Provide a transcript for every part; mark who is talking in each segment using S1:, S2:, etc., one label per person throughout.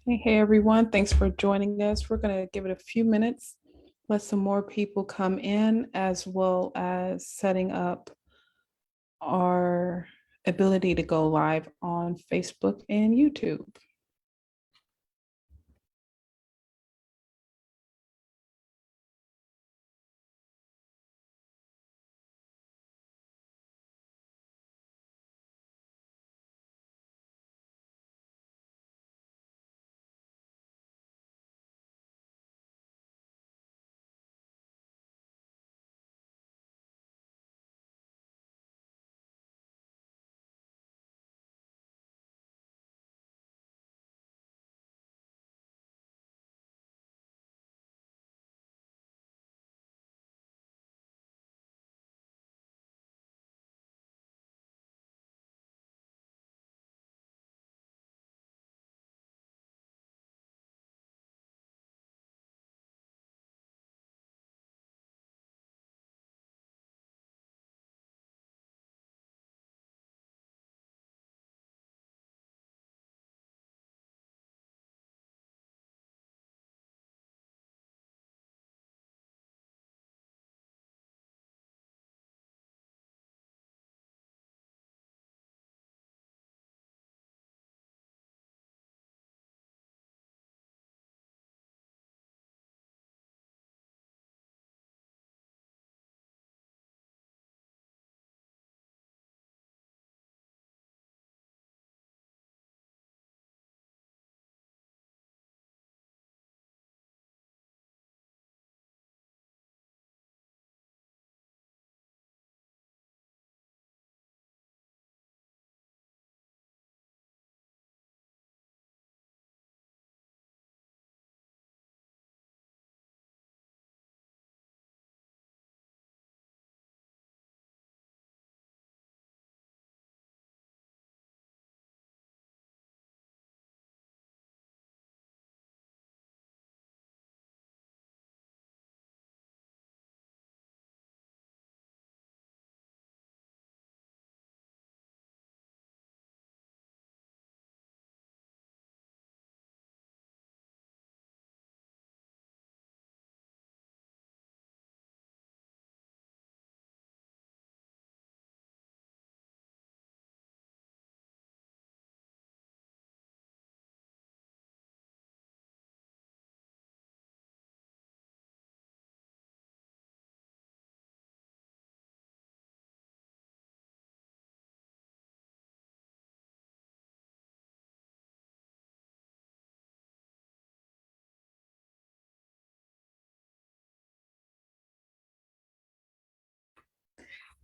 S1: Hey everyone, thanks for joining us. We're going to give it a few minutes, let some more people come in, as well as setting up our ability to go live on Facebook and YouTube.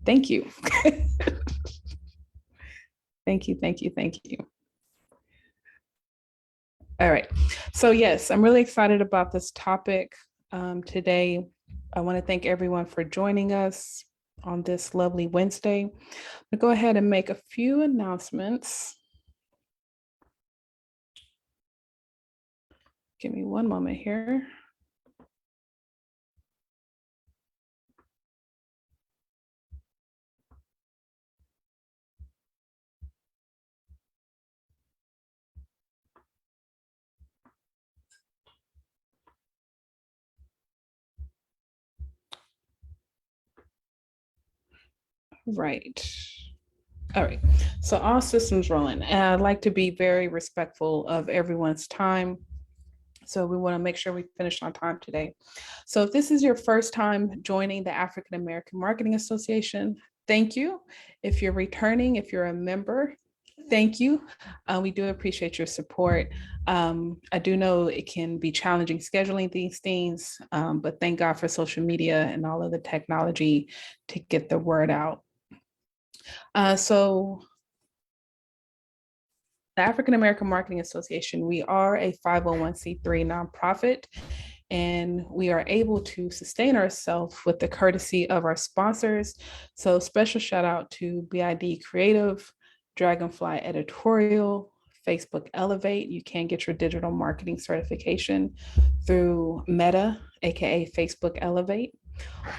S1: Thank you. Thank you, thank you, thank you. All right. So yes, I'm really excited about this topic today. I want to thank everyone for joining us on this lovely Wednesday. I'll go ahead and make a few announcements. Give me one moment here. Right. All right. So all systems rolling. And I'd like to be very respectful of everyone's time. So we want to make sure we finish on time today. So if this is your first time joining the African American Marketing Association, thank you. If you're returning, if you're a member, thank you. We do appreciate your support. I do know it can be challenging scheduling these things, but thank God for social media and all of the technology to get the word out. So the African American Marketing Association, we are a 501c3 nonprofit, and we are able to sustain ourselves with the courtesy of our sponsors. So special shout out to BID Creative, Dragonfly Editorial, Facebook Elevate. You can get your digital marketing certification through Meta, aka Facebook Elevate,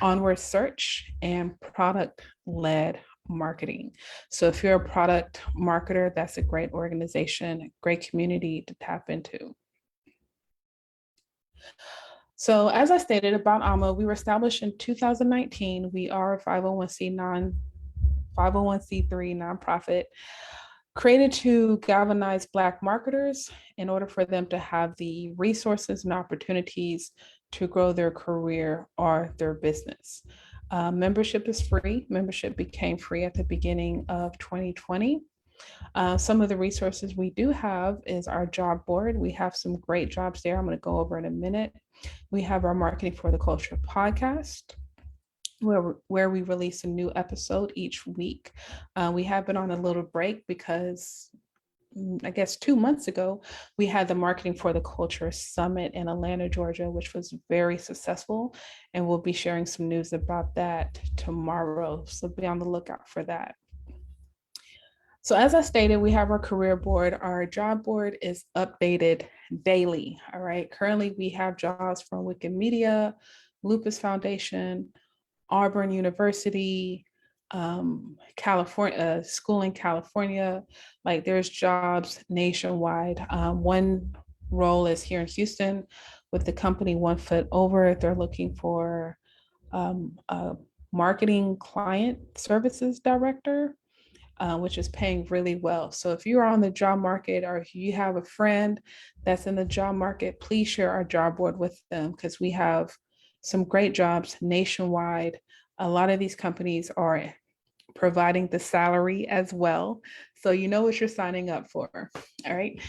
S1: Onward Search, and Product Led Marketing. So if you're a product marketer, that's a great organization, a great community to tap into. So as I stated about AAMA, we were established in 2019. We are a 501c3 nonprofit created to galvanize Black marketers in order for them to have the resources and opportunities to grow their career or their business. Membership is free. Membership became free at the beginning of 2020. Some of the resources we do have is our job board. We have some great jobs there. I'm going to go over in a minute. We have our Marketing for the Culture podcast, where we release a new episode each week. We have been on a little break because I guess 2 months ago, we had the Marketing for the Culture Summit in Atlanta, Georgia, which was very successful. And we'll be sharing some news about that tomorrow. So be on the lookout for that. So as I stated, we have our career board. Our job board is updated daily. All right. Currently, we have jobs from Wikimedia, Lupus Foundation, Auburn University, California, school in California. Like there's jobs nationwide. One role is here in Houston with the company 1 Foot Over. They're looking for a marketing client services director, which is paying really well. So if you're on the job market or if you have a friend that's in the job market, please share our job board with them because we have some great jobs nationwide. A lot of these companies are providing the salary as well. So you know what you're signing up for. All right.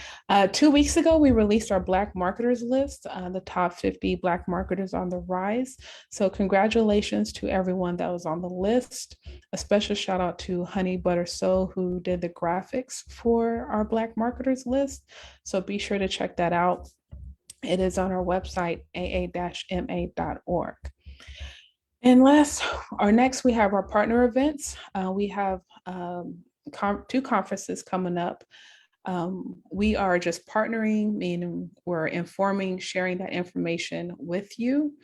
S1: 2 weeks ago, we released our Black marketers list, the top 50 Black marketers on the rise. So congratulations to everyone that was on the list. A special shout out to Honey Butter Soul, who did the graphics for our Black marketers list. So be sure to check that out. It is on our website, aa-ma.org. And next, we have our partner events. We have 2 conferences coming up. We are just partnering, meaning we're informing, sharing that information with you.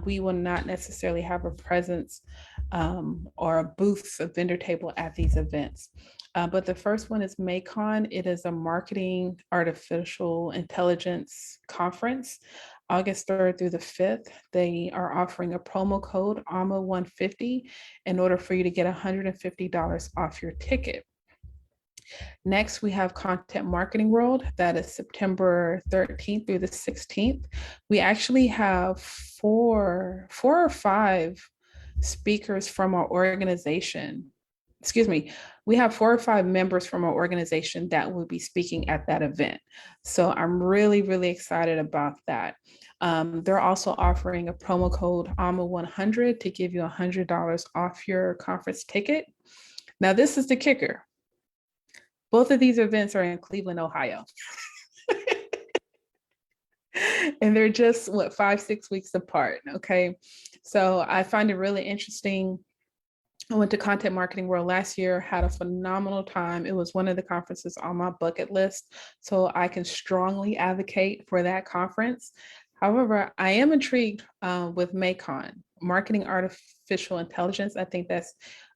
S1: We will not necessarily have a presence or a booth, a vendor table at these events. But the first one is MACON. It is a marketing artificial intelligence conference. August 3rd through the 5th, they are offering a promo code AAMA150 in order for you to get $150 off your ticket. Next, we have Content Marketing World. That is September 13th through the 16th. We actually have four or five speakers from our organization. Excuse me, we have 4 or 5 members from our organization that will be speaking at that event. So I'm really, really excited about that. They're also offering a promo code AAMA100 to give you $100 off your conference ticket. Now, this is the kicker. Both of these events are in Cleveland, Ohio. And they're just, 5-6 weeks apart, okay? So I find it really interesting. I went to Content Marketing World last year, had a phenomenal time. It was one of the conferences on my bucket list, so I can strongly advocate for that conference. However, I am intrigued with MACON, Marketing Artificial Intelligence. I think that's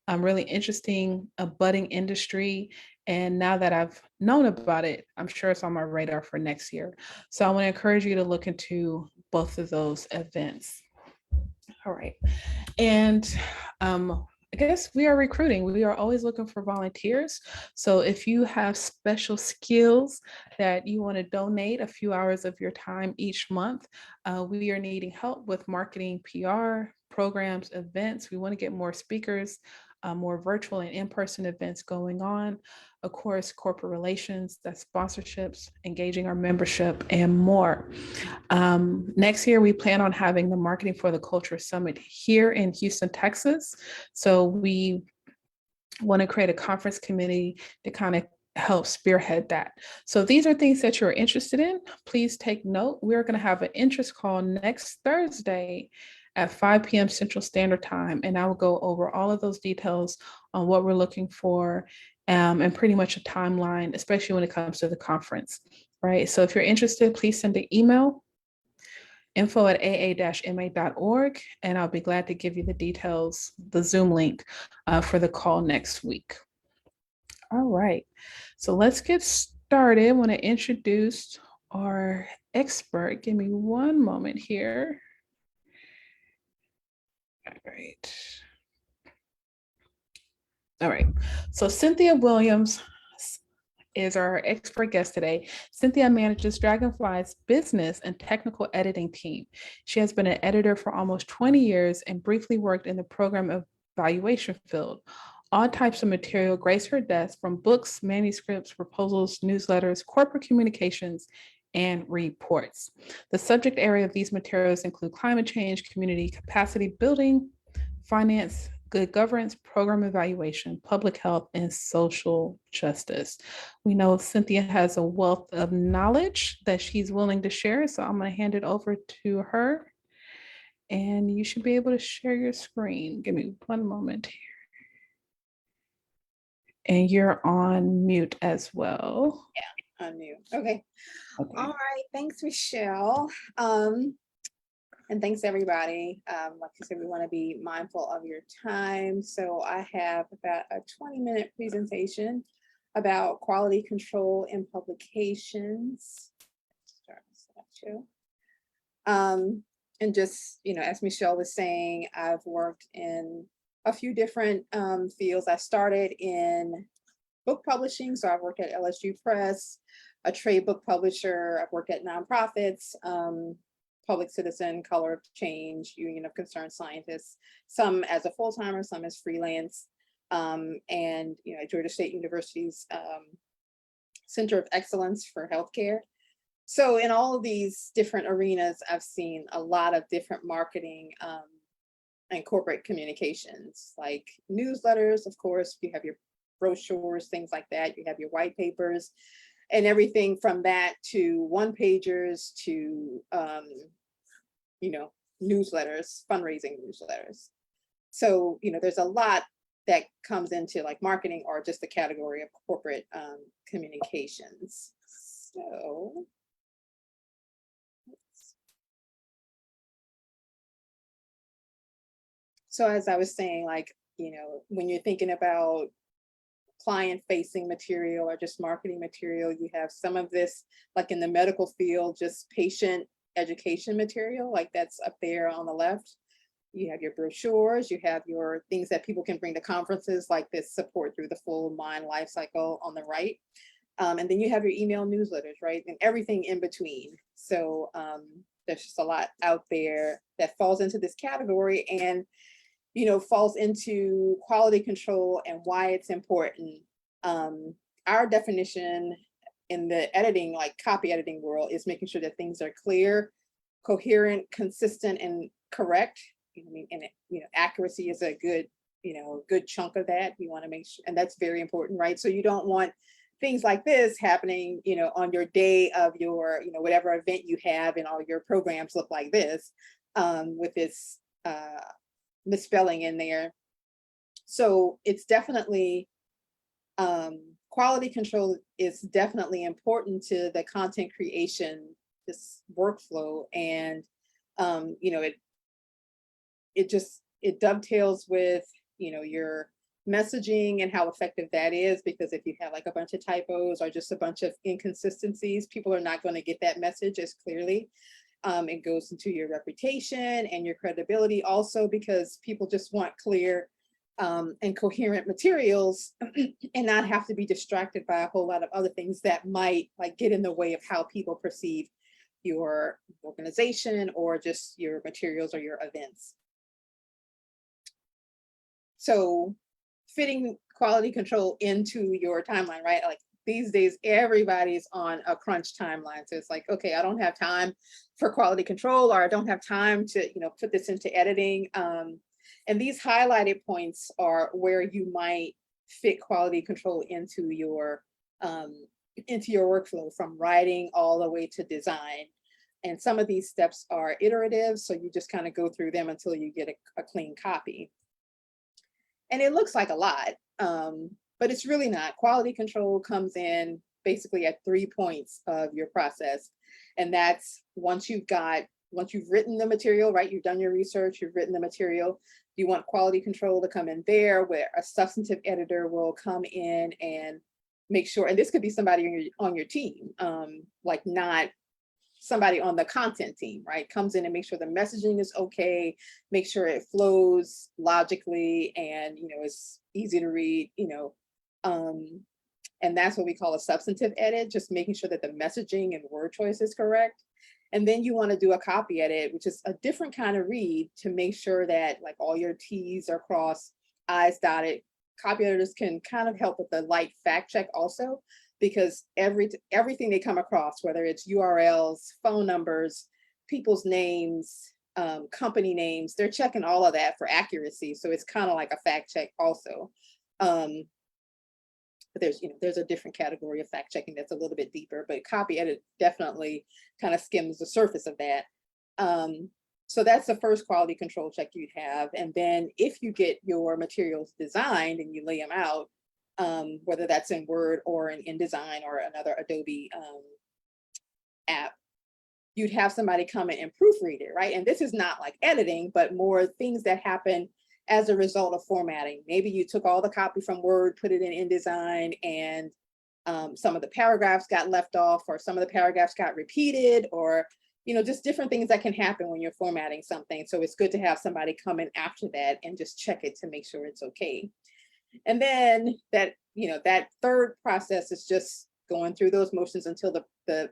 S1: really interesting, a budding industry. And now that I've known about it, I'm sure it's on my radar for next year. So I want to encourage you to look into both of those events. All right. And I guess we are recruiting. We are always looking for volunteers. So if you have special skills that you want to donate a few hours of your time each month, we are needing help with marketing, PR, programs, events. We want to get more speakers, more virtual and in-person events going on. Of course, corporate relations, that's sponsorships, engaging our membership, and more. Next year, we plan on having the Marketing for the Culture Summit here in Houston, Texas. So we want to create a conference committee to kind of help spearhead that. So these are things that you're interested in. Please take note. We're going to have an interest call next Thursday at 5 p.m. Central Standard Time. And I will go over all of those details on what we're looking for and pretty much a timeline, especially when it comes to the conference, right? So if you're interested, please send an email, info@aa-ma.org, and I'll be glad to give you the details, the Zoom link for the call next week. All right, so let's get started. I want to introduce our expert. Give me one moment here. All right. All right. So Cynthia Williams is our expert guest today. Cynthia manages Dragonfly's business and technical editing team. She has been an editor for almost 20 years and briefly worked in the program evaluation field. All types of material grace her desk, from books, manuscripts, proposals, newsletters, corporate communications, and reports. The subject area of these materials include climate change, community capacity building, finance, good governance, program evaluation, public health, and social justice. We know Cynthia has a wealth of knowledge that she's willing to share, so I'm going to hand it over to her. And you should be able to share your screen. Give me one moment here. And you're on mute as well.
S2: Yeah, on mute. Okay.
S1: Okay.
S2: All right. Thanks, Michelle. And thanks, everybody. Like I said, we want to be mindful of your time. So I have about a 20-minute presentation about quality control in publications. Start slideshow. And just, as Michelle was saying, I've worked in a few different fields. I started in book publishing. So I've worked at LSU Press, a trade book publisher. I've worked at nonprofits, Public Citizen, Color of Change, Union of Concerned Scientists, some as a full-timer, some as freelance. And, at Georgia State University's Center of Excellence for Healthcare. So in all of these different arenas, I've seen a lot of different marketing and corporate communications, like newsletters, of course, you have your brochures, things like that. You have your white papers and everything from that to one-pagers to, newsletters, fundraising newsletters. So, there's a lot that comes into like marketing or just the category of corporate communications. So as I was saying, like, when you're thinking about client-facing material or just marketing material, you have some of this, like in the medical field, just patient education material, like that's up there on the left. You have your brochures, you have your things that people can bring to conferences, like this support through the full mind life cycle on the right. And then you have your email newsletters, right? And everything in between. So there's just a lot out there that falls into this category and falls into quality control and why it's important. Our definition in the editing, like copy editing world, is making sure that things are clear, coherent, consistent, and correct. Accuracy is a good, good chunk of that. You want to make sure, and that's very important, right? So you don't want things like this happening, on your day of your, whatever event you have, and all your programs look like this, with this misspelling in there. So it's definitely, quality control is definitely important to the content creation, this workflow. And, it dovetails with, your messaging and how effective that is, because if you have like a bunch of typos or just a bunch of inconsistencies, people are not going to get that message as clearly. It goes into your reputation and your credibility also, because people just want clear and coherent materials and not have to be distracted by a whole lot of other things that might like get in the way of how people perceive your organization or just your materials or your events. So fitting quality control into your timeline, right? Like these days, everybody's on a crunch timeline. So it's like, okay, I don't have time for quality control, or I don't have time to, put this into editing. And these highlighted points are where you might fit quality control into your workflow, from writing all the way to design. And some of these steps are iterative, so you just kind of go through them until you get a clean copy. And it looks like a lot, but it's really not. Quality control comes in basically at 3 points of your process. And that's once you've written the material, right? You've done your research, you've written the material. You want quality control to come in there, where a substantive editor will come in and make sure, and this could be somebody on your team, like not somebody on the content team, right, comes in and makes sure the messaging is okay, make sure it flows logically and, it's easy to read, and that's what we call a substantive edit, just making sure that the messaging and word choice is correct. And then you want to do a copy edit, which is a different kind of read to make sure that like all your T's are crossed, I's dotted. Copy editors can kind of help with the light fact check also, because everything they come across, whether it's URLs, phone numbers, people's names, company names, they're checking all of that for accuracy. So it's kind of like a fact check also. But there's a different category of fact checking that's a little bit deeper, but copy edit definitely kind of skims the surface of that. So that's the first quality control check you'd have. And then if you get your materials designed and you lay them out, whether that's in Word or in InDesign or another Adobe app, you'd have somebody come in and proofread it, right? And this is not like editing, but more things that happen as a result of formatting. Maybe you took all the copy from Word, put it in InDesign, and some of the paragraphs got left off, or some of the paragraphs got repeated, or just different things that can happen when you're formatting something. So it's good to have somebody come in after that and just check it to make sure it's okay. And then that third process is just going through those motions until the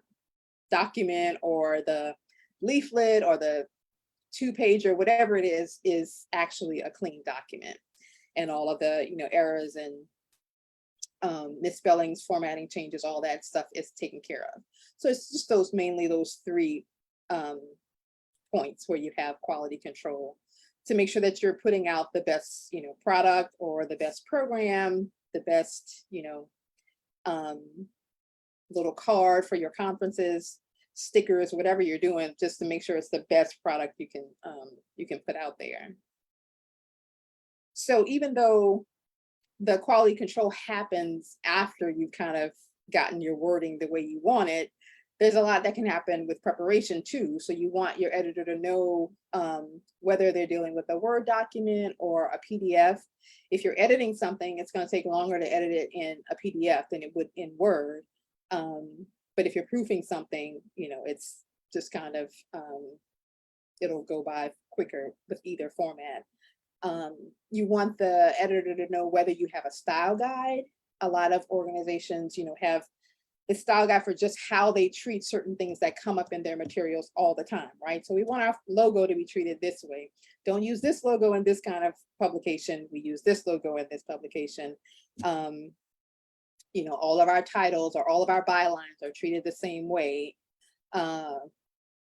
S2: document or the leaflet or the 2-page or whatever it is actually a clean document, and all of the errors and misspellings, formatting changes, all that stuff is taken care of. So it's just mainly those 3 points where you have quality control to make sure that you're putting out the best product or the best program, the best little card for your conferences, stickers, whatever you're doing, just to make sure it's the best product you can put out there. So even though the quality control happens after you've kind of gotten your wording the way you want it, there's a lot that can happen with preparation too. So you want your editor to know whether they're dealing with a Word document or a PDF. If you're editing something, it's going to take longer to edit it in a PDF than it would in Word. But if you're proofing something, it's just kind of, it'll go by quicker with either format. You want the editor to know whether you have a style guide. A lot of organizations, have a style guide for just how they treat certain things that come up in their materials all the time, right? So we want our logo to be treated this way. Don't use this logo in this kind of publication. We use this logo in this publication. All of our titles or all of our bylines are treated the same way.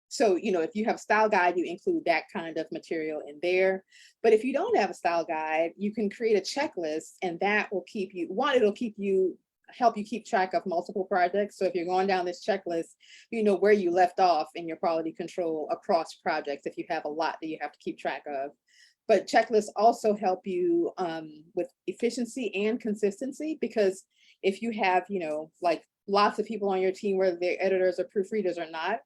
S2: So, if you have a style guide, you include that kind of material in there. But if you don't have a style guide, you can create a checklist, and that will keep you, help you keep track of multiple projects. So if you're going down this checklist, you know where you left off in your quality control across projects if you have a lot that you have to keep track of. But checklists also help you with efficiency and consistency, because if you have, like lots of people on your team, whether they're editors or proofreaders or not,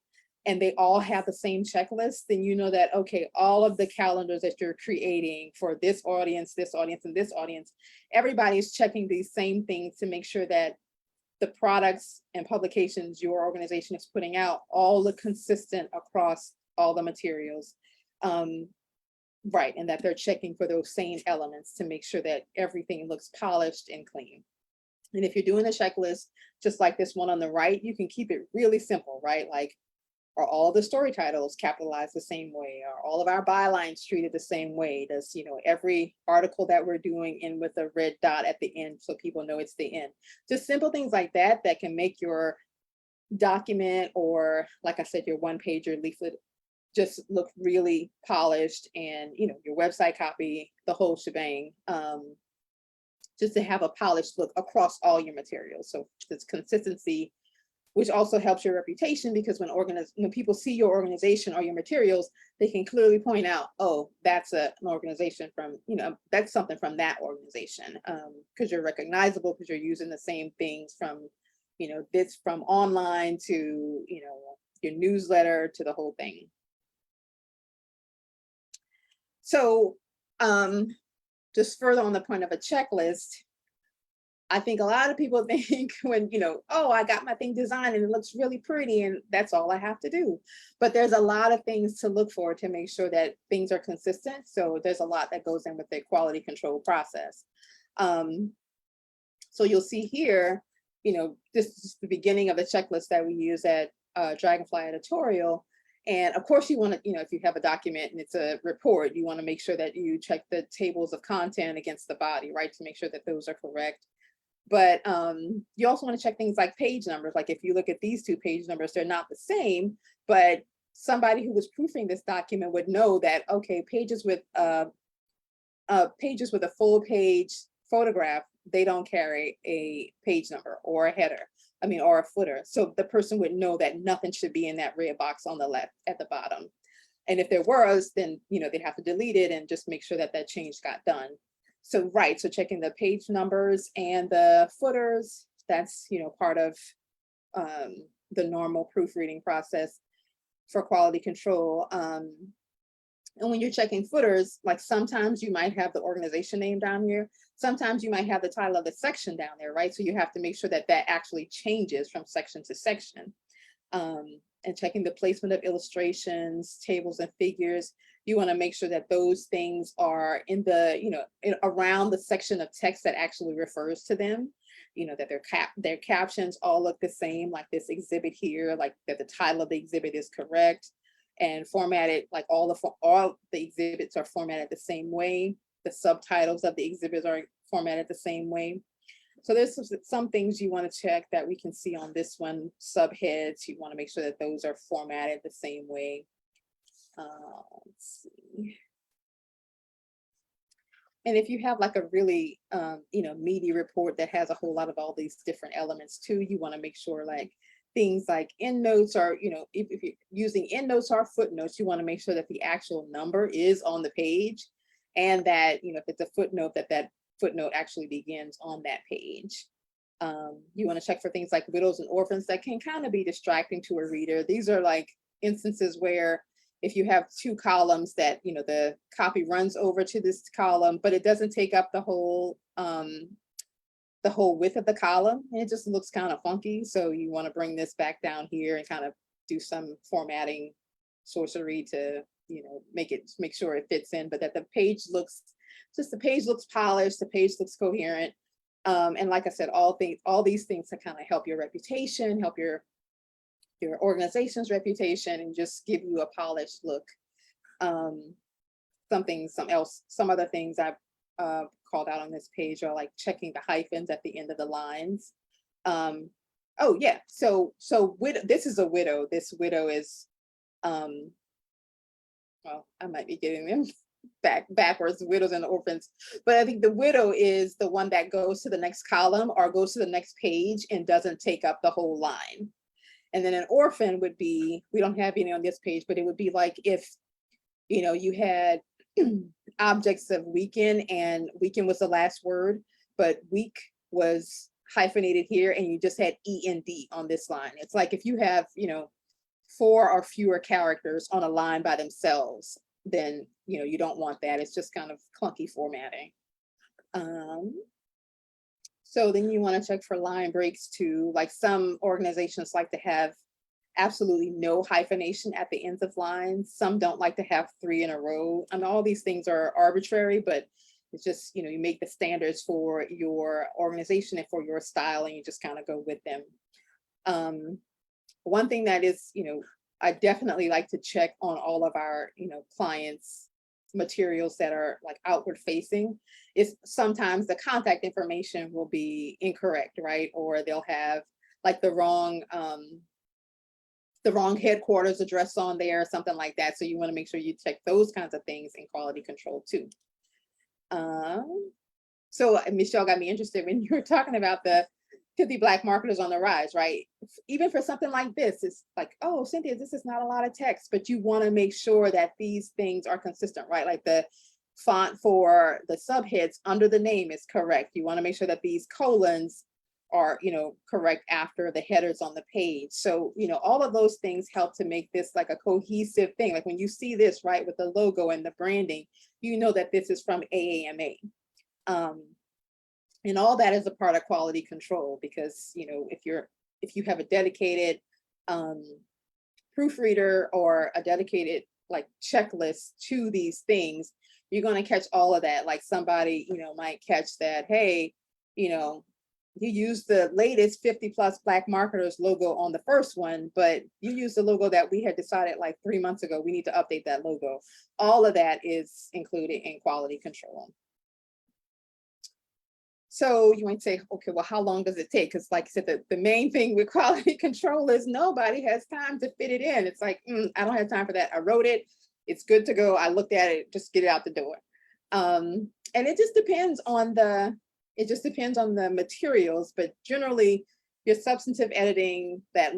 S2: and they all have the same checklist, then you know that, okay, all of the calendars that you're creating for this audience, and this audience, everybody's checking these same things to make sure that the products and publications your organization is putting out all look consistent across all the materials. Right, and that they're checking for those same elements to make sure that everything looks polished and clean. And if you're doing a checklist, just like this one on the right, you can keep it really simple, right? Like, are all the story titles capitalized the same way? Are all of our bylines treated the same way? Does, every article that we're doing end with a red dot at the end so people know it's the end? Just simple things like that that can make your document, or like I said, your one-pager leaflet, just look really polished, and your website copy, the whole shebang, just to have a polished look across all your materials. So this consistency, which also helps your reputation, because when people see your organization or your materials, they can clearly point out, oh, that's an organization from, that's something from that organization, because you're recognizable, because you're using the same things from, this from online to, your newsletter to the whole thing. So just further on the point of a checklist, I think a lot of people think when, oh, I got my thing designed and it looks really pretty and that's all I have to do. But there's a lot of things to look for to make sure that things are consistent. So there's a lot that goes in with the quality control process. So you'll see here, this is the beginning of the checklist that we use at Dragonfly Editorial. And of course you want to, if you have a document and it's a report, you want to make sure that you check the tables of content against the body, right? To make sure that those are correct. But you also want to check things like page numbers. Like if you look at these two page numbers, they're not the same, but somebody who was proofing this document would know that, okay, pages with a full page photograph, they don't carry a page number or a header, or a footer. So the person would know that nothing should be in that red box on the left at the bottom. And if there was, then, they'd have to delete it and just make sure that that change got done. So, right, so checking the page numbers and the footers, that's, part of the normal proofreading process for quality control. And when you're checking footers, like sometimes you might have the organization name down here. Sometimes you might have the title of the section down there, right? So you have to make sure that that actually changes from section to section. And checking the placement of illustrations, tables and figures. You want to make sure that those things are in the, around the section of text that actually refers to them, that their captions all look the same, like this exhibit here, like that the title of the exhibit is correct and formatted, like all the exhibits are formatted the same way. The subtitles of the exhibits are formatted the same way. So there's some things you want to check that we can see on this one. Subheads, you want to make sure that those are formatted the same way. Let's see. And if you have like a really, meaty report that has a whole lot of all these different elements too, you want to make sure like things like endnotes are, if you're using endnotes or footnotes, you want to make sure that the actual number is on the page and that, if it's a footnote, that footnote actually begins on that page. You want to check for things like Riddles and Orphans that can kind of be distracting to a reader. These are like instances where if you have two columns that, the copy runs over to this column, but it doesn't take up the whole width of the column, and it just looks kind of funky. So you want to bring this back down here and kind of do some formatting sorcery to, make sure it fits in, but that the page looks polished, the page looks coherent. And like I said, all these things to kind of help your reputation, help your organization's reputation, and just give you a polished look. Some other things I've called out on this page are like checking the hyphens at the end of the lines. Oh yeah, so this is a widow. This widow is, well, I might be getting them backwards, widows and orphans, but I think the widow is the one that goes to the next column or goes to the next page and doesn't take up the whole line. And then an orphan would be, we don't have any on this page, but it would be like if, you had objects of weekend and weekend was the last word, but week was hyphenated here and you just had END on this line. It's like if you have, 4 or fewer characters on a line by themselves, then, you don't want that. It's just kind of clunky formatting. So then you want to check for line breaks too. Like some organizations like to have absolutely no hyphenation at the ends of lines. Some don't like to have 3 in a row. All these things are arbitrary, but it's just, you make the standards for your organization and for your style, and you just kind of go with them. One thing that is, I definitely like to check on all of our, clients' materials that are like outward facing is sometimes the contact information will be incorrect, right? Or they'll have like the wrong headquarters address on there or something like that. So you want to make sure you check those kinds of things in quality control too. So Michelle got me interested when you were talking about the 50 Black marketers on the rise, right? Even for something like this, it's like, oh, Cynthia, this is not a lot of text, but you want to make sure that these things are consistent, right? Like the font for the subheads under the name is correct. You want to make sure that these colons are, correct after the headers on the page. So, all of those things help to make this like a cohesive thing. Like when you see this, right, with the logo and the branding, you know that this is from AAMA. And all that is a part of quality control, because, you know, if you have a dedicated proofreader or a dedicated like checklist to these things, you're going to catch all of that. Like somebody, you know, might catch that, hey, you know, you use the latest 50 plus black marketers logo on the first one, but you use the logo that we had decided like 3 months ago, we need to update that logo. All of that is included in quality control. So you might say, okay, well, how long does it take? Because like I said, the main thing with quality control is nobody has time to fit it in. It's like, I don't have time for that. I wrote it. It's good to go. I looked at it, just get it out the door. And it just depends on the materials, but generally your substantive editing, that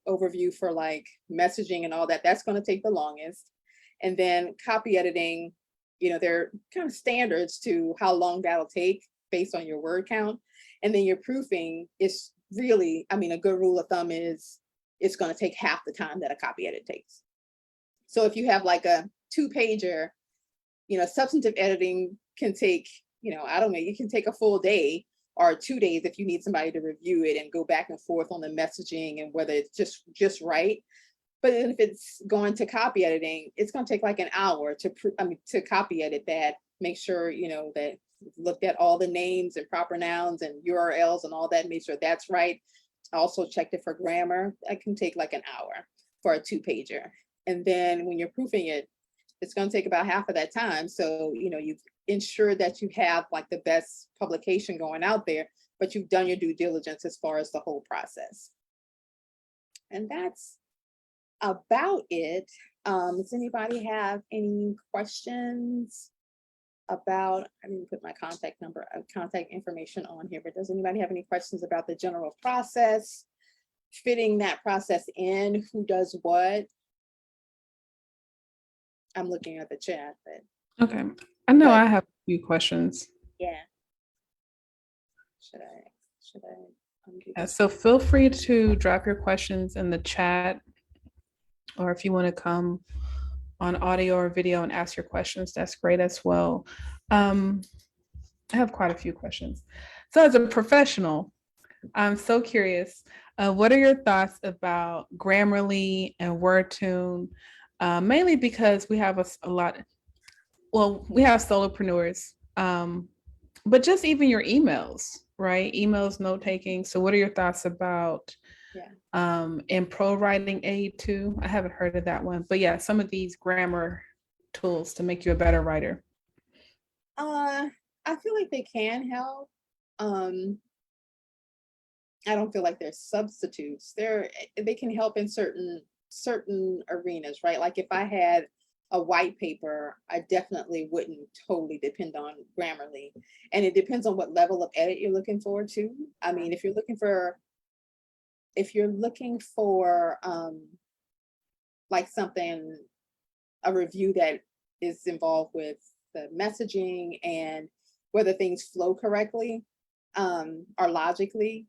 S2: overview for like messaging and all that, that's going to take the longest. And then copy editing, you know, there are kind of standards to how long that'll take based on your word count. And then your proofing is really, I mean, a good rule of thumb is it's going to take half the time that a copy edit takes. So if you have like a 2-pager, you know, substantive editing can take, you know, I don't know, you can take a full day or 2 days if you need somebody to review it and go back and forth on the messaging and whether it's just right. But if it's going to copy editing, it's going to take like an hour to copy edit that, make sure, you know, that looked at all the names and proper nouns and URLs and all that, make sure that's right. Also checked it for grammar. That can take like an hour for a 2-pager. And then when you're proofing it, it's going to take about half of that time. So, you know, you've ensured that you have like the best publication going out there, but you've done your due diligence as far as the whole process. And that's about it. Does anybody have any questions about, I didn't put my contact information on here, but does anybody have any questions about the general process, fitting that process in, who does what? I'm looking at the chat, but
S1: Okay. I know
S2: but,
S1: I have a few questions.
S2: yeah. Should I undo this?
S1: So feel free to drop your questions in the chat, or if you want to come on audio or video and ask your questions, that's great as well. I have quite a few questions. So as a professional, I'm so curious, what are your thoughts about Grammarly and WordTune? Mainly because we have a lot, well, we have solopreneurs, but just even your emails, right? Emails, note taking. So what are your thoughts about and pro writing aid too? I haven't heard of that one, but yeah, some of these grammar tools to make you a better writer.
S2: I feel like they can help. I don't feel like they're substitutes. They can help in certain arenas, right? Like if I had a white paper, I definitely wouldn't totally depend on Grammarly. And it depends on what level of edit you're looking for too. I mean, if you're looking for like something, a review that is involved with the messaging and whether things flow correctly or logically,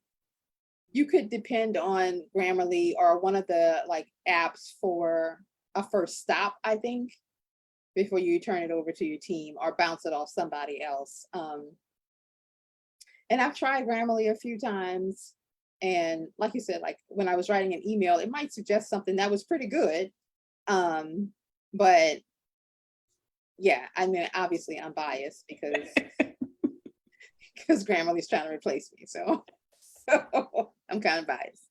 S2: you could depend on Grammarly or one of the like apps for a first stop, I think, before you turn it over to your team or bounce it off somebody else. And I've tried Grammarly a few times. And like you said, like when I was writing an email, it might suggest something that was pretty good. But yeah, I mean, obviously I'm biased because Grammarly's trying to replace me. So I'm kind of biased.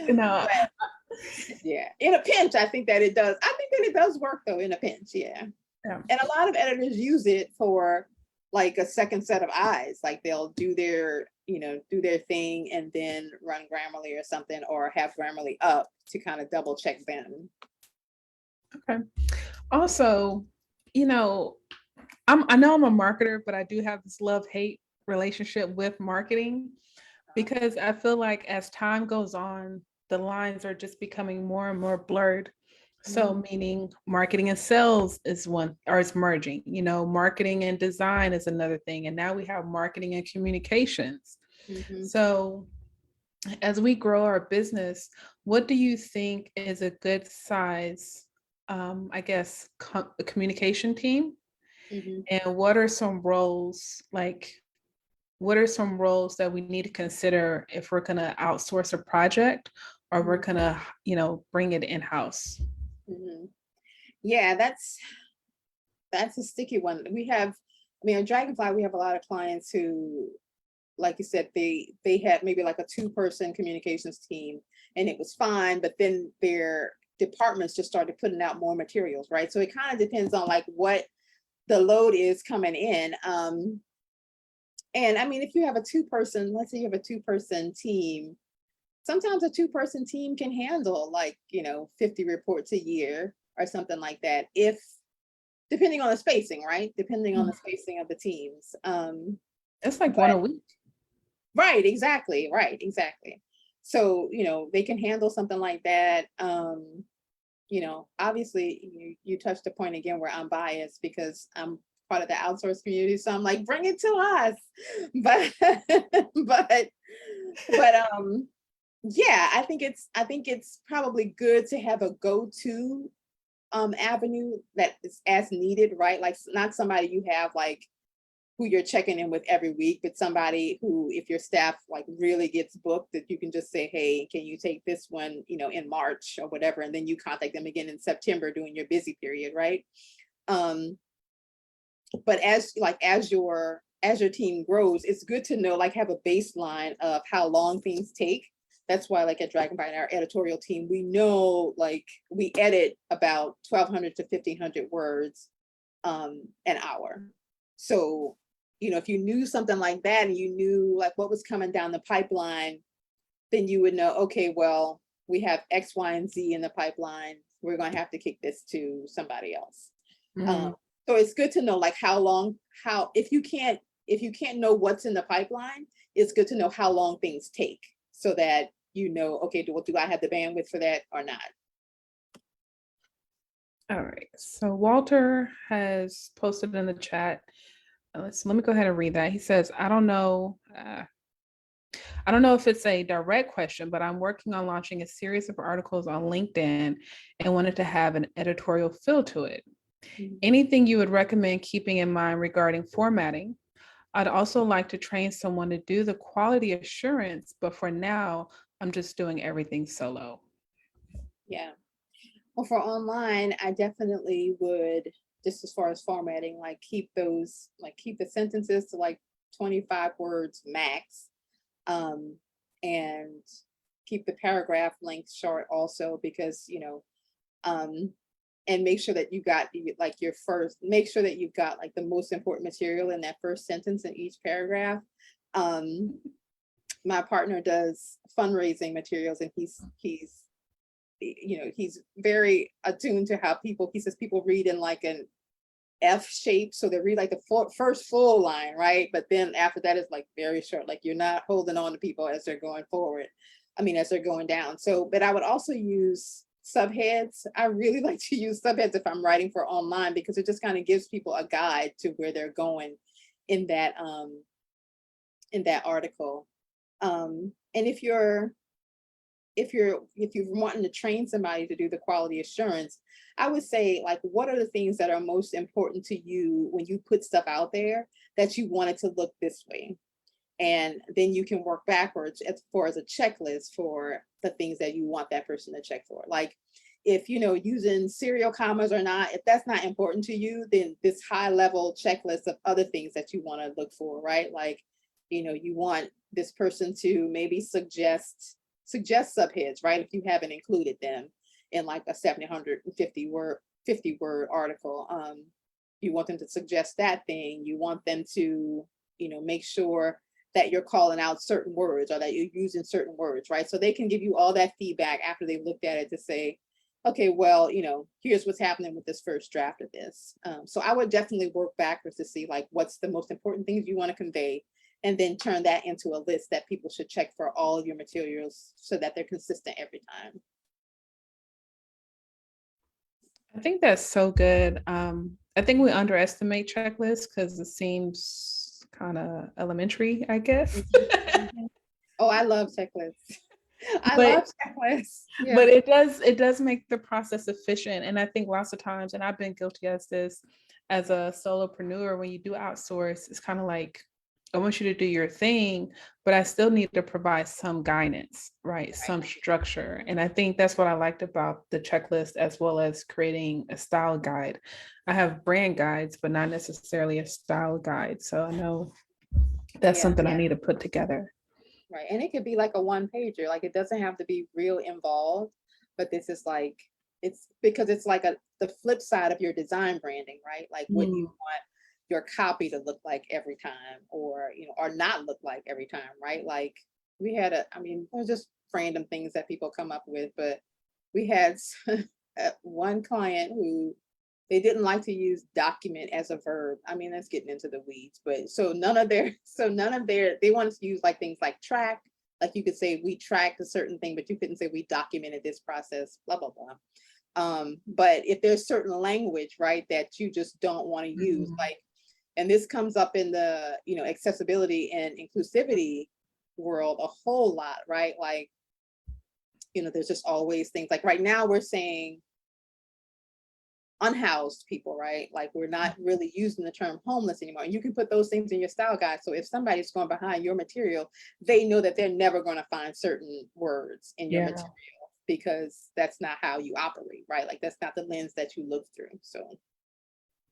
S1: No,
S2: but, yeah, in a pinch, I think that it does. I think that it does work though in a pinch. Yeah. And a lot of editors use it for like a second set of eyes. Like they'll do their thing and then run Grammarly or something, or have Grammarly up to kind of double check them.
S1: Okay. Also, I know I'm a marketer, but I do have this love-hate relationship with marketing, because I feel like as time goes on, the lines are just becoming more and more blurred. So meaning marketing and sales is one, or it's merging, marketing and design is another thing. And now we have marketing and communications. So as we grow our business, what do you think is a good size, I guess, communication team? And what are some roles like what are some roles that we need to consider if we're going to outsource a project or we're going to, bring it in-house?
S2: Mhm. Yeah, that's a sticky one. At Dragonfly, we have a lot of clients who, like you said, they had maybe like a 2-person communications team and it was fine, but then their departments just started putting out more materials, right? So it kind of depends on like what the load is coming in. And I mean, if you have a 2-person, let's say you have a 2-person team, sometimes a 2-person team can handle like, 50 reports a year or something like that. If depending on the spacing, right? Depending on the spacing of the teams.
S1: It's like one
S2: But
S1: a week.
S2: right, exactly, right, exactly. So, they can handle something like that. Obviously you touched a point again where I'm biased because I'm part of the outsourced community. So I'm like, bring it to us. But but yeah, I think it's probably good to have a go-to avenue that is as needed, right? Like not somebody you have like who you're checking in with every week, but somebody who, if your staff like really gets booked, that you can just say, hey, can you take this one, in March or whatever, and then you contact them again in September during your busy period, right? Um, but as your team grows, it's good to know, like have a baseline of how long things take. That's why like at Dragonfly, our editorial team, we know like we edit about 1,200 to 1,500 words an hour. So, if you knew something like that and you knew like what was coming down the pipeline, then you would know, okay, well, we have X, Y, and Z in the pipeline. We're going to have to kick this to somebody else.
S1: Mhm.
S2: Um, so it's good to know like if you can't know what's in the pipeline, it's good to know how long things take so that okay, do I have the bandwidth for that or not?
S1: All right. So Walter has posted in the chat. Let me go ahead and read that. He says, I don't know. I don't know if it's a direct question, but I'm working on launching a series of articles on LinkedIn and wanted to have an editorial feel to it. Anything you would recommend keeping in mind regarding formatting? I'd also like to train someone to do the quality assurance, but for now, I'm just doing everything solo.
S2: Yeah. Well, for online, I definitely would, just as far as formatting, like keep the sentences to like 25 words max. And keep the paragraph length short also because, um, and make sure that make sure that you've got like the most important material in that first sentence in each paragraph. My partner does fundraising materials and he's very attuned to how he says people read in like an F shape. So they read like the first full line, right? But then after that is like very short, like you're not holding on to people as they're going forward. I mean, as they're going down. So, but I would also use subheads. I really like to use subheads if I'm writing for online because it just kind of gives people a guide to where they're going in that article. And if you're wanting to train somebody to do the quality assurance, I would say like what are the things that are most important to you when you put stuff out there that you want it to look this way, and then you can work backwards as far as a checklist for the things that you want that person to check for. Like if using serial commas or not, if that's not important to you, then this high level checklist of other things that you want to look for, right? Like you want this person to maybe suggest subheads, right? If you haven't included them in like a 750 word article, you want them to suggest that thing. You want them to, make sure that you're calling out certain words or that you're using certain words, right? So they can give you all that feedback after they've looked at it to say, okay, well, here's what's happening with this first draft of this. So I would definitely work backwards to see like what's the most important things you want to convey, and then turn that into a list that people should check for all of your materials so that they're consistent every time.
S1: I think that's so good. I think we underestimate checklists because it seems kind of elementary, I guess.
S2: Mhm. Oh, I love checklists. I
S1: but
S2: love checklists. Yeah.
S1: but it does make the process efficient. And I think lots of times, and I've been guilty as this as a solopreneur, when you do outsource, it's kind of like I want you to do your thing, but I still need to provide some guidance, right?
S2: Right.
S1: Some structure. And I think that's what I liked about the checklist, as well as creating a style guide. I have brand guides, but not necessarily a style guide. So I know that's
S2: Yeah,
S1: something I need to put together.
S2: right. And it could be like a one pager, like it doesn't have to be real involved, but this is like, it's because it's like the flip side of your design branding, right? Like what you
S1: Mm,
S2: want your copy to look like every time, or, or not look like every time, right? Like we had I mean, there's just random things that people come up with, but we had one client who they didn't like to use document as a verb. I mean, that's getting into the weeds, but they wanted to use like things like track. Like you could say we tracked a certain thing, but you couldn't say we documented this process, blah, blah, blah. But if there's certain language, right, that you just don't want to use,
S1: mm,
S2: like, and this comes up in the, accessibility and inclusivity world a whole lot, right? Like, there's just always things like right now we're saying unhoused people, right? Like we're not really using the term homeless anymore. And you can put those things in your style guide. So if somebody's going behind your material, they know that they're never going to find certain words in your
S1: yeah,
S2: material because that's not how you operate, right? Like that's not the lens that you look through. So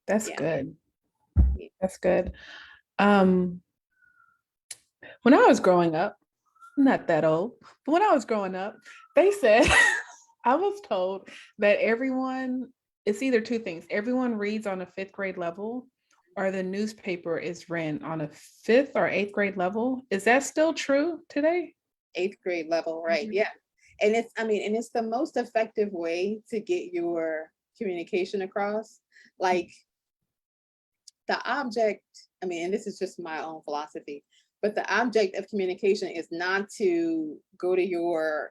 S1: that's
S2: yeah.
S1: good.
S2: Yeah.
S1: That's good. Um, when I was growing up, not that old, but when I was growing up, they said I was told that everyone, it's either two things. Everyone reads on a fifth grade level, or the newspaper is read on a fifth or eighth grade level. Is that still true today?
S2: 8th grade level, right? Yeah. And it's the most effective way to get your communication across. Like the object, and this is just my own philosophy, but the object of communication is not to go to your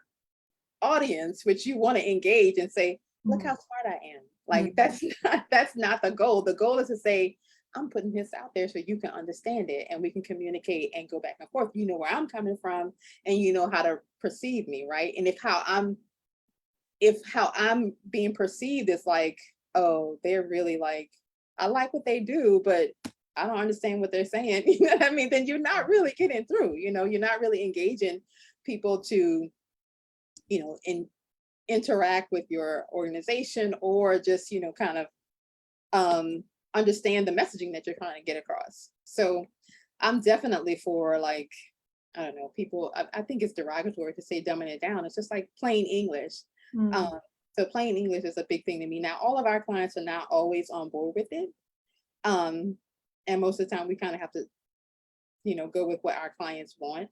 S2: audience, which you want to engage and say, look how smart I am. Like that's not the goal. The goal is to say, I'm putting this out there so you can understand it and we can communicate and go back and forth. You know where I'm coming from and you know how to perceive me, right? And if how I'm being perceived is like, oh, they're really like, I like what they do, but I don't understand what they're saying. You know what I mean? Then you're not really getting through, you're not really engaging people to, interact with your organization or just, kind of understand the messaging that you're trying to get across. So I'm definitely for like, I don't know, people, I think it's derogatory to say dumbing it down. It's just like plain English.
S1: Mm,
S2: Um, so plain English is a big thing to me. Now, all of our clients are not always on board with it. Um, and most of the time we kind of have to, go with what our clients want.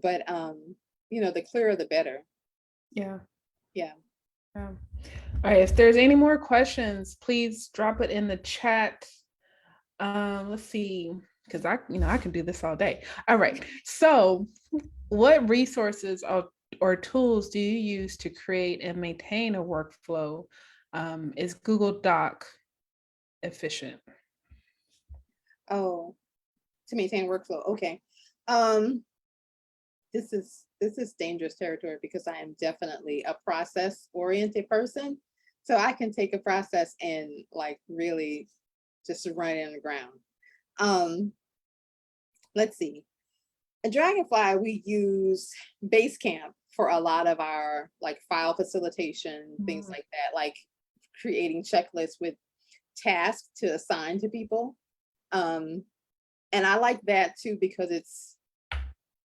S2: But the clearer the better.
S1: yeah.
S2: Yeah.
S1: Yeah. All right. If there's any more questions, please drop it in the chat. Let's see, because I can do this all day. All right. So, what resources or tools do you use to create and maintain a workflow? Is Google Doc efficient?
S2: Oh, to maintain workflow. Okay. Um, this is dangerous territory because I am definitely a process oriented person. So I can take a process and like really just run it on the ground. Um, let's see. At Dragonfly, we use Basecamp for a lot of our like file facilitation, things
S1: Mm,
S2: like that, like creating checklists with tasks to assign to people. Um, and I like that too because it's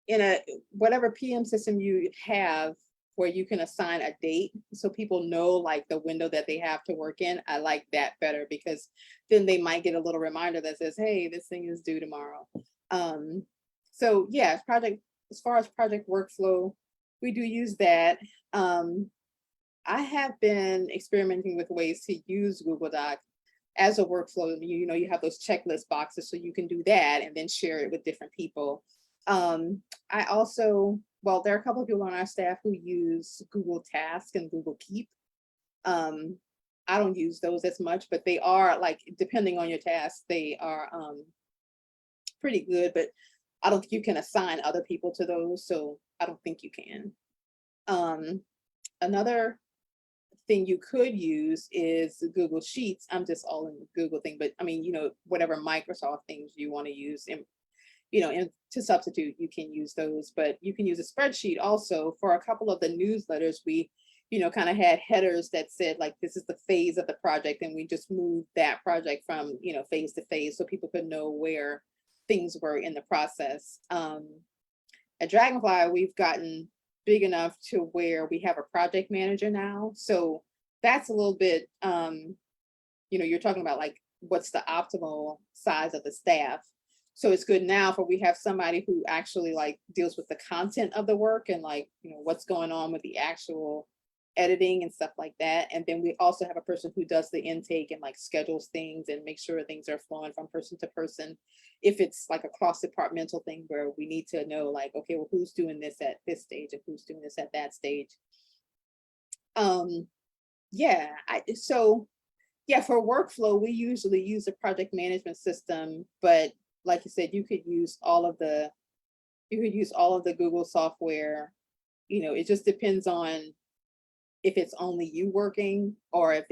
S2: in a whatever PM system you have where you can assign a date so people know like the window that they have to work in. I like that better because then they might get a little reminder that says, hey, this thing is due tomorrow. So yeah, as far as project workflow, we do use that. I have been experimenting with ways to use Google Doc as a workflow. You have those checklist boxes, so you can do that and then share it with different people. I also, well, there are a couple of people on our staff who use Google Task and Google Keep. I don't use those as much, but they are like, depending on your task, they are pretty good, but I don't think you can assign other people to those. So I don't think you can. Another thing you could use is Google Sheets. I'm just all in the Google thing, but whatever Microsoft things you want to use. and to substitute, you can use those, but you can use a spreadsheet also. For a couple of the newsletters, we, kind of had headers that said like, this is the phase of the project, and we just moved that project from, phase to phase so people could know where things were in the process. At Dragonfly, we've gotten big enough to where we have a project manager now. So that's a little bit, you're talking about like, what's the optimal size of the staff. So it's good now for we have somebody who actually like deals with the content of the work and like, what's going on with the actual editing and stuff like that. And then we also have a person who does the intake and like schedules things and makes sure things are flowing from person to person. If it's like a cross-departmental thing where we need to know like, okay, well, who's doing this at this stage and who's doing this at that stage. For workflow, we usually use a project management system, but like you said, you could use all of the Google software. It just depends on if it's only you working or if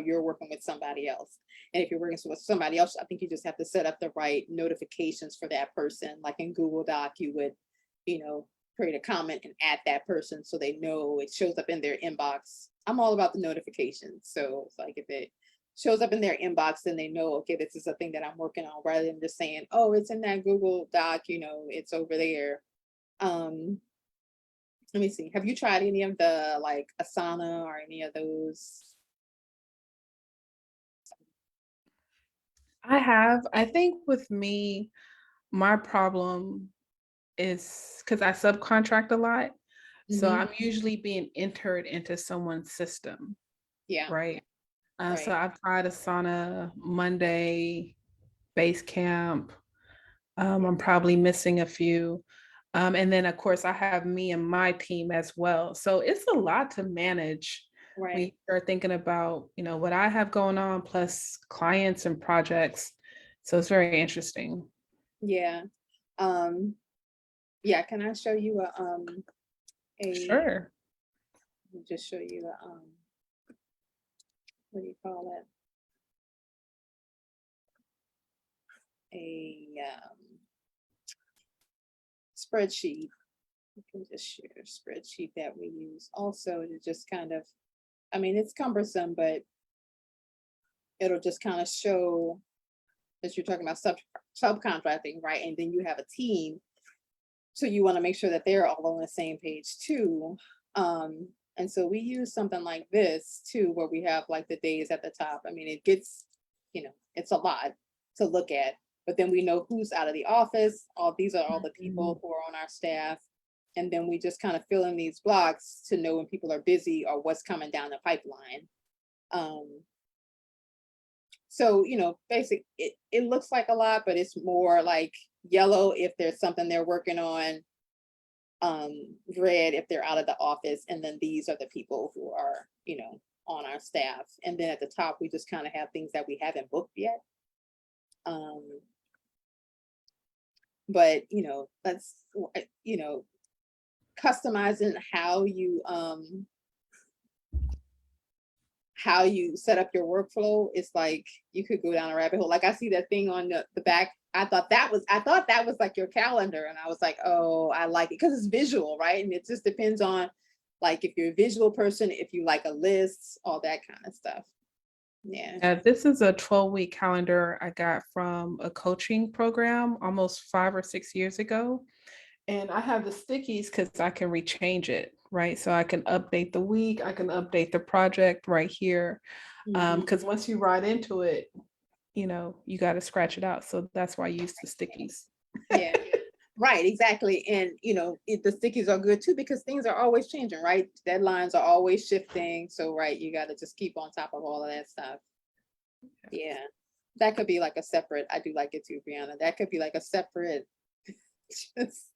S2: you're working with somebody else. And if you're working with somebody else, I think you just have to set up the right notifications for that person. Like in Google Doc, you would, create a comment and add that person so they know it shows up in their inbox. I'm all about the notifications. So it's like if it shows up in their inbox, then they know, okay, this is a thing that I'm working on, rather than just saying, oh, it's in that Google Doc, it's over there. Let me see. Have you tried any of the like Asana or any of those?
S1: I have. I think with me, my problem is because I subcontract a lot. So
S2: Mhm.
S1: I'm usually being entered into someone's system,
S2: Yeah,
S1: right? So
S2: right.
S1: I've tried Asana, Monday, Basecamp.
S2: Yeah,
S1: I'm probably missing a few. And then, of course, I have me and my team as well. So it's a lot to manage when you
S2: right.
S1: start thinking about, what I have going on, plus clients and projects. So it's very interesting.
S2: Yeah. Um, yeah, can I show you a
S1: Sure.
S2: just show you what do you call it? A spreadsheet. You can just share a spreadsheet that we use also to just kind of, it's cumbersome, but it'll just kind of show that you're talking about subcontracting, right? And then you have a team. So you want to make sure that they're all on the same page too. And so we use something like this too, where we have like the days at the top. It gets, it's a lot to look at, but then we know who's out of the office. All these are all the
S1: Mhm.
S2: people who are on our staff. And then we just kind of fill in these blocks to know when people are busy or what's coming down the pipeline. So, it looks like a lot, but it's more like yellow if there's something they're working on, red if they're out of the office, and then these are the people who are, on our staff. And then at the top, we just kind of have things that we haven't booked yet. Um, but that's customizing how you set up your workflow. It's like you could go down a rabbit hole. Like I see that thing on the back. I thought that was like your calendar, and I was like, oh, I like it because it's visual, right? And it just depends on like if you're a visual person, if you like a list, all that kind of stuff. Yeah.
S1: This is a 12-week calendar I got from a coaching program almost 5 or 6 years ago. And I have the stickies because I can rechange it, right? So I can update the week, I can update the project right here.
S2: Mhm.
S1: Because once you write into it, you got to scratch it out. So that's why I use the stickies.
S2: Yeah. Right, exactly. And the stickies are good too because things are always changing, right? Deadlines are always shifting. So right, you got to just keep on top of all of that stuff. Yeah. That could be like a separate, I do like it too, Brianna. That could be like a separate just,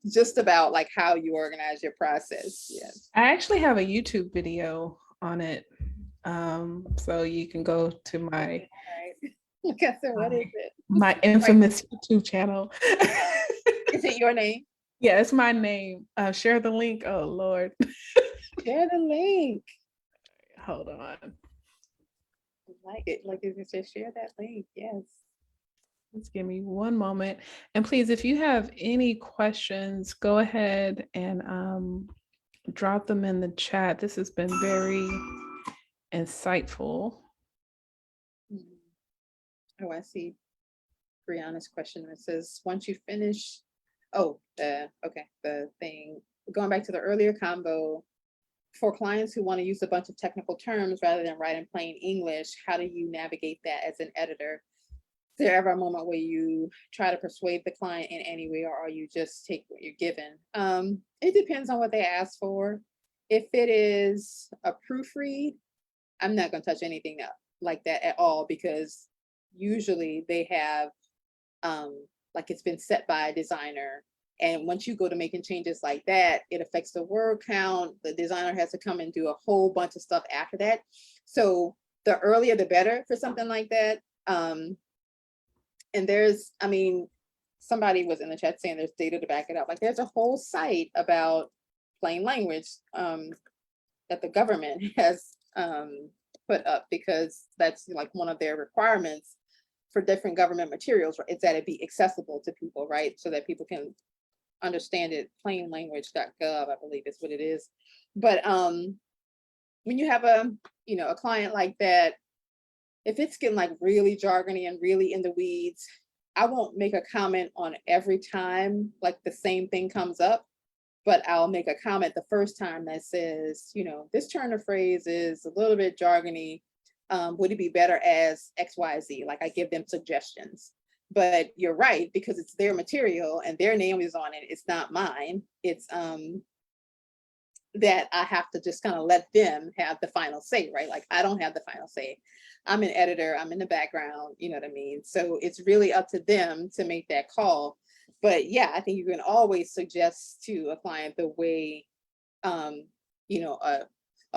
S2: just about like how you organize your process. Yeah.
S1: I actually have a YouTube video on it. So you can go to
S2: Okay,
S1: my
S2: all right. Like I said, what is
S1: my,
S2: it?
S1: my
S2: Right.
S1: infamous YouTube channel.
S2: Is it your name?
S1: Yeah, it's my name. Share the link. Oh Lord.
S2: Share the link.
S1: Hold on.
S2: I like it. Like it just share that link. Yes.
S1: Just give me one moment. And please, if you have any questions, go ahead and drop them in the chat. This has been very insightful.
S2: Oh, I see Brianna's question. It says, once you finish, the thing, going back to the earlier combo, for clients who want to use a bunch of technical terms rather than write in plain English, how do you navigate that as an editor? Is there ever a moment where you try to persuade the client in any way, or are you just take what you're given? It depends on what they ask for. If it is a proofread, I'm not going to touch anything like that at all, because usually they have like it's been set by a designer. And once you go to making changes like that, it affects the word count. The designer has to come and do a whole bunch of stuff after that. So the earlier, the better for something like that. And there's, I mean, somebody was in the chat saying there's data to back it up. Like there's a whole site about plain language that the government has put up, because that's like one of their requirements for different government materials. It's that it be accessible to people, right? So that people can understand it. Plainlanguage.gov, I believe is what it is. But when you have a client like that, if it's getting like really jargony and really in the weeds, I won't make a comment on every time like the same thing comes up, but I'll make a comment the first time that says, this turn of phrase is a little bit jargony. Would it be better as XYZ? Like I give them suggestions. But you're right, because it's their material and their name is on it. It's not mine. It's that I have to just kind of let them have the final say, right? Like I don't have the final say. I'm an editor, I'm in the background, you know what I mean? So it's really up to them to make that call. But yeah, I think you can always suggest to a client the way, a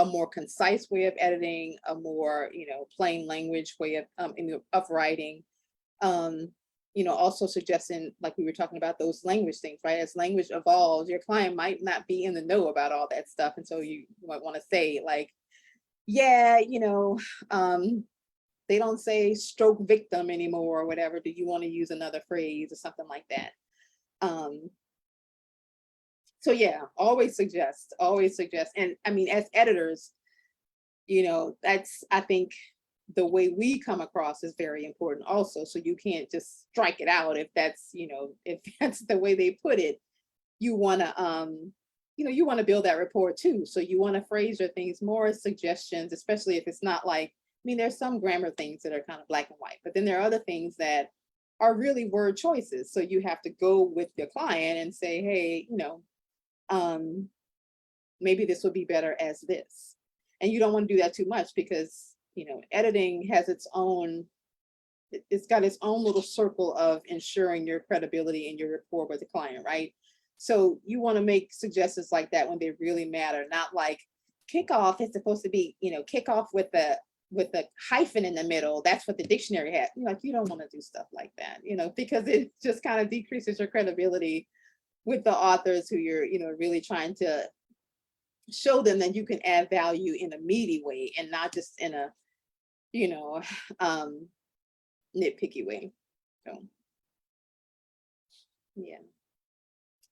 S2: more concise way of editing, a more, plain language way of writing. Also suggesting, like we were talking about, those language things, right? As language evolves, your client might not be in the know about all that stuff. And so you might want to say like, yeah, they don't say stroke victim anymore or whatever. Do you want to use another phrase or something like that? So yeah, always suggest. And I mean, as editors, that's, I think, the way we come across is very important also. So you can't just strike it out if that's, if that's the way they put it. You want to, you want to build that rapport too. So you want to phrase your things more as suggestions, especially if it's not like, I mean, there's some grammar things that are kind of black and white, but then there are other things that are really word choices. So you have to go with your client and say, hey, maybe this would be better as this. And you don't want to do that too much, because editing has it's got its own little circle of ensuring your credibility and your rapport with the client, right? So you want to make suggestions like that when they really matter, not like kickoff is supposed to be, kickoff with the hyphen in the middle. That's what the dictionary has. You don't want to do stuff like that, because it just kind of decreases your credibility with the authors who you're, really trying to show them that you can add value in a meaty way and not just in a, nitpicky way. So yeah.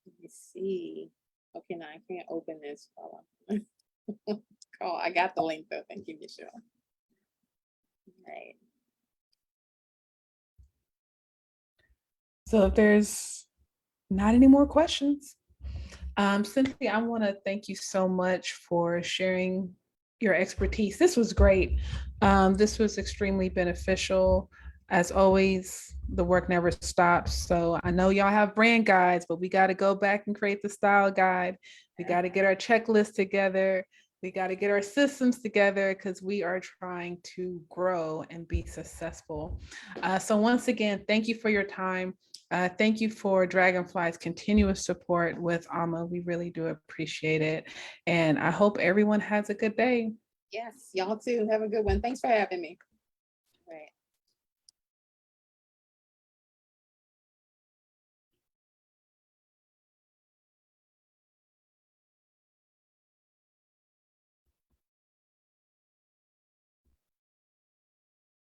S2: Let me see. Okay, now I can't open this. Oh, I got the link though. Thank you, Michelle. Right.
S1: So if there's not any more questions, Cynthia, I want to thank you so much for sharing your expertise. This was great. This was extremely beneficial. As always, the work never stops. So I know y'all have brand guides, but we got to go back and create the style guide. We got to get our checklist together. We got to get our systems together, because we are trying to grow and be successful. So once again, thank you for your time. Thank you for Dragonfly's continuous support with AAMA. We really do appreciate it. And I hope everyone has a good day.
S2: Yes, y'all too. Have a good one. Thanks for having me. All right.